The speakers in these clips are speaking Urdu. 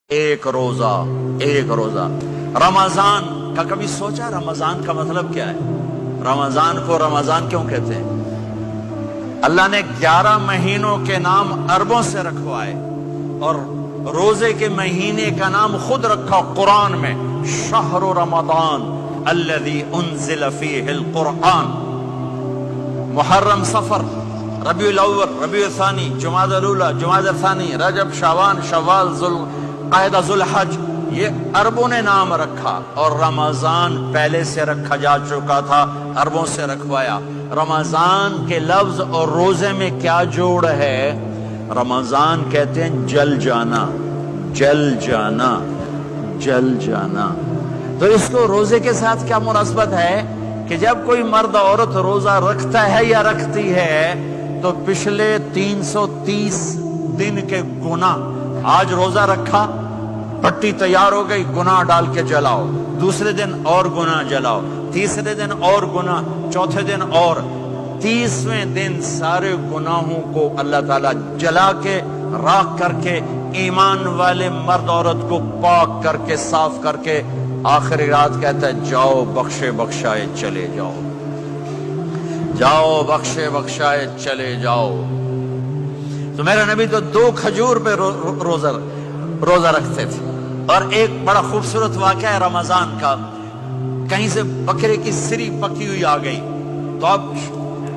ایک روزہ ایک روزہ رمضان کا کبھی سوچا رمضان کا مطلب کیا ہے؟ رمضان کو رمضان کیوں کہتے ہیں؟ اللہ نے 11 مہینوں کے نام عربوں سے رکھوائے اور روزے کے مہینے کا نام خود رکھا قرآن میں، شہر رمضان الذی انزل فیہ القرآن۔ محرم، صفر، ربیع الاول، ربیع الثانی، جمادی الاولی، جمادی الثانی، رجب، شعبان، شوال، قاعدہ، ذوالحج، یہ عربوں نے نام رکھا اور رمضان پہلے سے رکھا جا چکا تھا، عربوں سے رکھوایا۔ رمضان کے لفظ اور روزے میں کیا جوڑ ہے؟ رمضان کہتے ہیں جل جانا، جل جانا، جل جانا۔ تو اس کو روزے کے ساتھ کیا مناسبت ہے کہ جب کوئی مرد عورت روزہ رکھتا ہے یا رکھتی ہے تو پچھلے 330 دن کے گناہ، آج روزہ رکھا، پٹی تیار ہو گئی، گناہ ڈال کے جلاؤ، دوسرے دن اور گناہ جلاؤ، تیسرے دن اور گناہ، چوتھے دن اور، 30ویں دن سارے گناہوں کو اللہ تعالیٰ جلا کے، راکھ کر کے، ایمان والے مرد عورت کو پاک کر کے، صاف کر کے، آخری رات کہتا ہے جاؤ بخشے بخشائے چلے جاؤ، جاؤ بخشے بخشائے چلے جاؤ۔ تو میرا نبی تو 2 کھجور پہ روزہ رکھتے تھے۔ اور ایک بڑا خوبصورت واقعہ ہے رمضان کا، کہیں سے بکرے کی سری پکی ہوئی آ گئی تو اب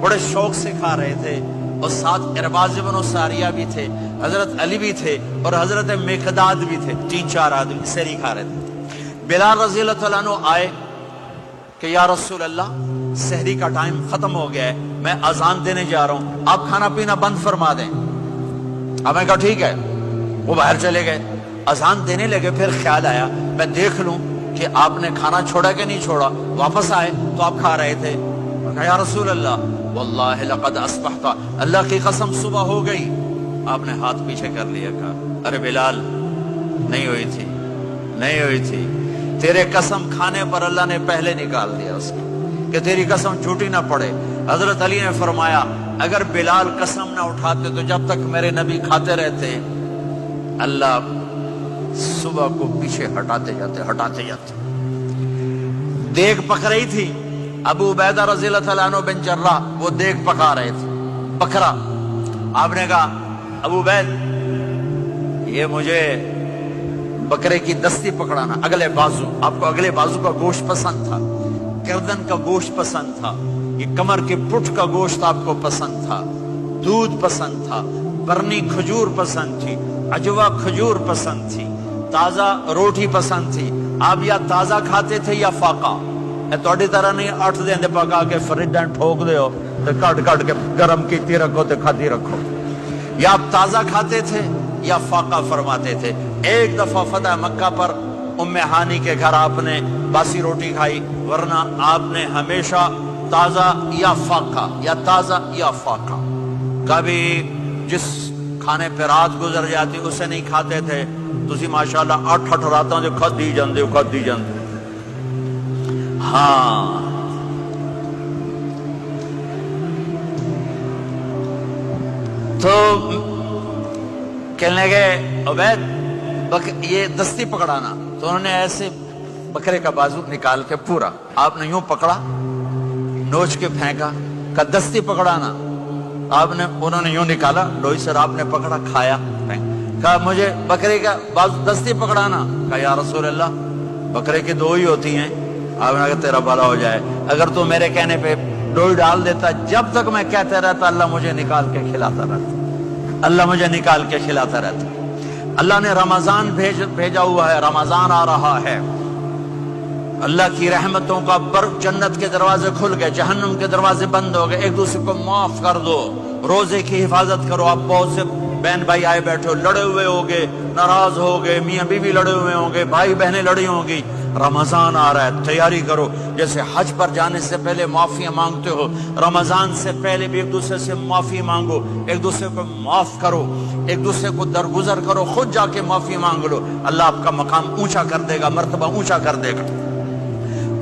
بڑے شوق سے کھا رہے تھے، اور ساتھ ارباز بن ساریہ بھی تھے، حضرت علی بھی تھے اور حضرت مقداد بھی تھے، 3-4 آدمی سری کھا رہے تھے۔ بلال رضی اللہ عنہ آئے کہ یا رسول اللہ، سحری کا ٹائم ختم ہو گیا ہے، میں اذان دینے جا رہا ہوں، آپ کھانا پینا بند فرما دیں۔ اب میں کہا ٹھیک ہے، وہ باہر چلے گئے، اذان دینے لگے، پھر خیال آیا میں دیکھ لوں کہ آپ نے کھانا چھوڑا کہ نہیں چھوڑا۔ واپس آئے تو آپ کھا رہے تھے۔ کہا یا رسول اللہ واللہ لقد اصبحت، اللہ کی قسم صبح ہو گئی۔ آپ نے ہاتھ پیچھے کر لیا، کہا ارے بلال، نہیں ہوئی تھی، نہیں ہوئی تھی، تیرے قسم کھانے پر اللہ نے پہلے نکال دیا اس کو کہ تیری قسم جھوٹی نہ پڑے۔ حضرت علی نے فرمایا اگر بلال قسم نہ اٹھاتے تو جب تک میرے نبی کھاتے رہتے اللہ صبح کو پیچھے ہٹاتے جاتے۔ دیگ پک رہی تھی، ابو عبیدہ رضی اللہ عنہ بن جراح وہ دیگ پکا رہے تھے، بکرا۔ آپ نے کہا ابو عبید، یہ مجھے بکرے کی دستی پکڑانا، اگلے بازو، آپ کو اگلے بازو کا گوشت پسند تھا، گردن کا گوشت پسند تھا، یہ کمر کے پٹھ کا گوشت آپ کو پسند تھا، دودھ پسند تھا، برنی کھجور پسند تھی، عجوا کھجور پسند تھی، تازہ روٹی پسند تھی۔ آپ یا تازہ کھاتے تھے یا فاقہ، توڑی طرح نہیں 8 دن پکا کے فریج ٹھوک دے ہو تو کٹ کے گرم کیتی رکھو تو کھاتی رکھو، یا آپ تازہ کھاتے تھے یا فاقہ فرماتے تھے۔ ایک دفعہ فتح مکہ پر ام ہانی کے گھر آپ نے باسی روٹی کھائی، ورنہ آپ نے ہمیشہ تازہ یا فاقہ، یا تازہ یا فاقہ، کبھی جس کھانے پہ رات گزر جاتی اسے نہیں کھاتے تھے۔ تسی ماشاءاللہ 8 راتوں جو کھدی جاندے۔ ہاں، تو کہنے لگے عبید یہ دستی پکڑانا، تو انہوں نے ایسے بکرے کا بازو نکال کے پورا آپ نے یوں پکڑا، نوچ کے پھینکا، کہ دستی پکڑانا۔ انہوں نے یوں نکالا لوئی سر، آپ نے پکڑا، کھایا، کہا مجھے بکرے کا بازو دستی پکڑانا۔ کہا یا رسول اللہ بکرے کی 2 ہی ہوتی ہیں۔ آپ نے کہا تیرا بھلا ہو جائے، اگر تو میرے کہنے پہ ڈوئی ڈال دیتا، جب تک میں کہتے رہتا اللہ مجھے نکال کے کھلاتا رہتا، اللہ مجھے نکال کے کھلاتا رہتا۔ اللہ نے رمضان بھیجا ہوا ہے، رمضان آ رہا ہے، اللہ کی رحمتوں کا جنت کے دروازے کھل گئے، جہنم کے دروازے بند ہو گئے، ایک دوسرے کو معاف کر دو، روزے کی حفاظت کرو۔ آپ بہت سے بہن بھائی آئے بیٹھے ہو، لڑے ہوئے ہوگے، ناراض ہوگے، میاں بیوی لڑے ہوئے ہوں گے، بھائی بہنیں لڑی ہوں گی۔ رمضان آ رہا ہے، تیاری کرو۔ جیسے حج پر جانے سے پہلے معافیاں مانگتے ہو، رمضان سے پہلے بھی ایک دوسرے سے معافی مانگو، ایک دوسرے کو معاف کرو، ایک دوسرے کو درگزر کرو، خود جا کے معافی مانگ لو، اللہ آپ کا مقام اونچا کر دے گا، مرتبہ اونچا کر دے گا۔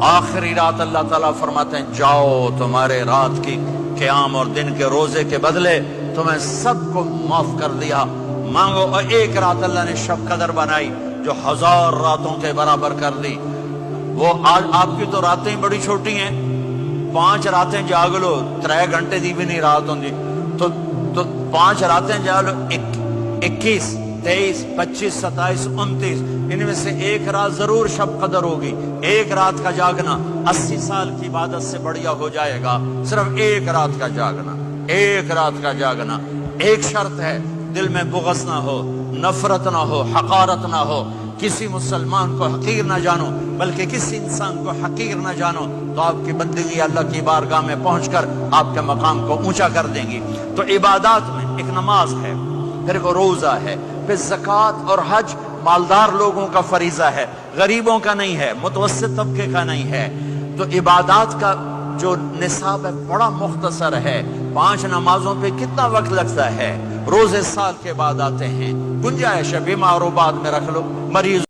آخری رات اللہ تعالیٰ فرماتے ہیں جاؤ، تمہارے رات کی قیام اور دن کے روزے کے بدلے تمہیں سب کو معاف کر دیا، مانگو۔ اور ایک رات اللہ نے شب قدر بنائی، جو 1000 راتوں کے برابر کر دی. وہ آج آپ کی تو راتیں بڑی چھوٹی ہیں, 5 راتیں جاگ لو 3 گھنٹے دی بھی نہیں رات ہوندی, تو 5 راتیں جاگ لو 21 23 25 27 29, ان میں سے ایک رات ضرور شب قدر ہوگی. ایک رات کا جاگنا 80 سال کی عبادت سے بڑھیا ہو جائے گا. صرف ایک رات کا جاگنا, ایک رات کا جاگنا. ایک شرط ہے, دل میں بغض نہ ہو, نفرت نہ ہو, حقارت نہ ہو. کسی مسلمان کو حقیر نہ جانو, بلکہ کسی انسان کو حقیر نہ جانو, تو آپ کی بندگی اللہ کی بارگاہ میں پہنچ کر آپ کے مقام کو اونچا کر دیں گی. تو عبادات میں ایک نماز ہے, پھر ایک روزہ ہے, پھر زکوٰۃ اور حج مالدار لوگوں کا فریضہ ہے, غریبوں کا نہیں ہے, متوسط طبقے کا نہیں ہے. تو عبادات کا جو نصاب ہے بڑا مختصر ہے. 5 نمازوں پہ کتنا وقت لگتا ہے؟ روزے سال کے بعد آتے ہیں. گنجائش ہے, بیمار و بعد میں رکھ لو, مریض